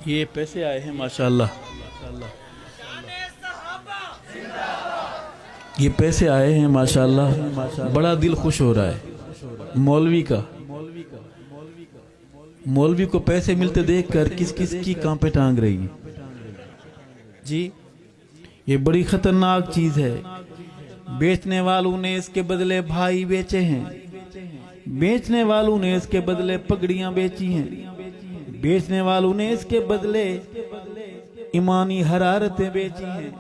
یہ پیسے آئے ہیں ماشاءاللہ، یہ پیسے آئے ہیں ماشاءاللہ، بڑا دل خوش ہو رہا ہے مولوی کا۔ مولوی کو پیسے ملتے دیکھ کر کس کس کی کانپیں ٹانگ رہی ہیں جی۔ یہ بڑی خطرناک چیز ہے۔ بیچنے والوں نے اس کے بدلے بھائی بیچے ہیں، بیچنے والوں نے اس کے بدلے پگڑیاں بیچی ہیں، بیچنے والوں نے اس کے بدلے ایمانی حرارتیں بیچی ہیں،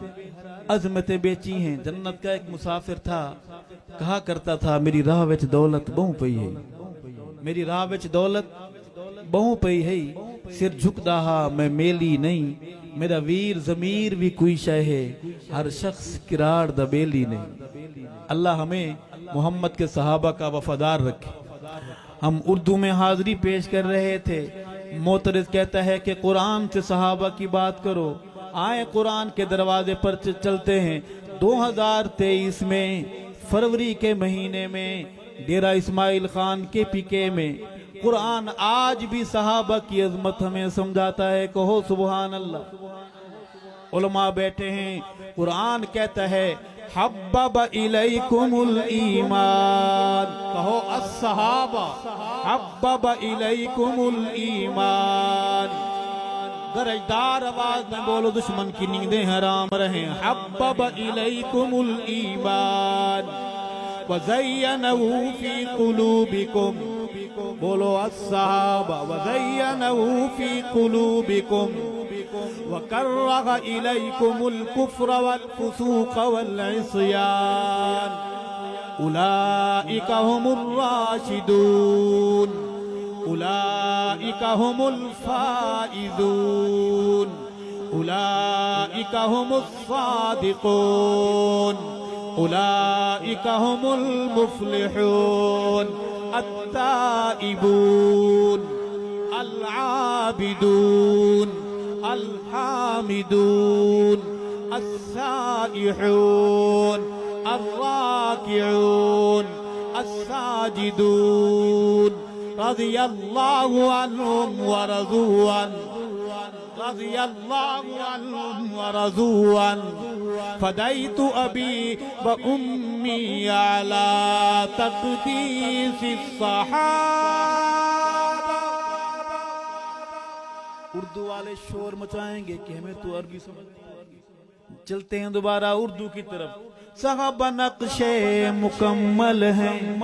عظمتیں بیچی ہیں۔ جنت کا ایک مسافر تھا، کہا کرتا تھا میری راہ وچ دولت بہوں پئی ہے، میری راہ وچ دولت بہوں پئی ہے، سر جھکدا ہا میں میلی نہیں، میرا ویر ضمیر بھی کوئی شے ہے، ہر شخص کراڑ دا بیلی نہیں۔ اللہ ہمیں محمد کے صحابہ کا وفادار رکھے۔ ہم اردو میں حاضری پیش کر رہے تھے، معترض کہتا ہے کہ قرآن سے صحابہ کی بات کرو۔ آئے قرآن کے دروازے پر چلتے ہیں۔ 2023 میں فروری کے مہینے میں ڈیرہ اسماعیل خان کے پیکے میں قرآن آج بھی صحابہ کی عظمت ہمیں سمجھاتا ہے۔ کہو سبحان اللہ۔ علماء بیٹھے ہیں، قرآن کہتا ہے حبب الیکم الایمان، کہو الصحابہ حبب الیکم الایمان۔ گرجدار آواز میں بولو، دشمن کی نیندیں حرام رہیں۔ حبب الیکم الایمان وزینہ فی قلوبکم، بولو الصحابہ وزینہ فی قلوبکم وکرہ الیکم الکفر والفسوق والعصیان اولئک هم الراشدون اولئک هم الفائزون اولئک هم الصادقون اولئک هم المفلحون التائبون العابدون الحامدون السائحون الراكعون الساجدون رضي الله عنهم ورضوا عنه رضي الله عنهم ورضوا عنه فديت أبي وأمي على تقديس الصحابة۔ اردو والے شور مچائیں گے کہ ہمیں تو عربی سمجھتے ہیں۔ چلتے ہیں دوبارہ اردو کی طرف۔ صحابہ نقشے مکمل ہیں،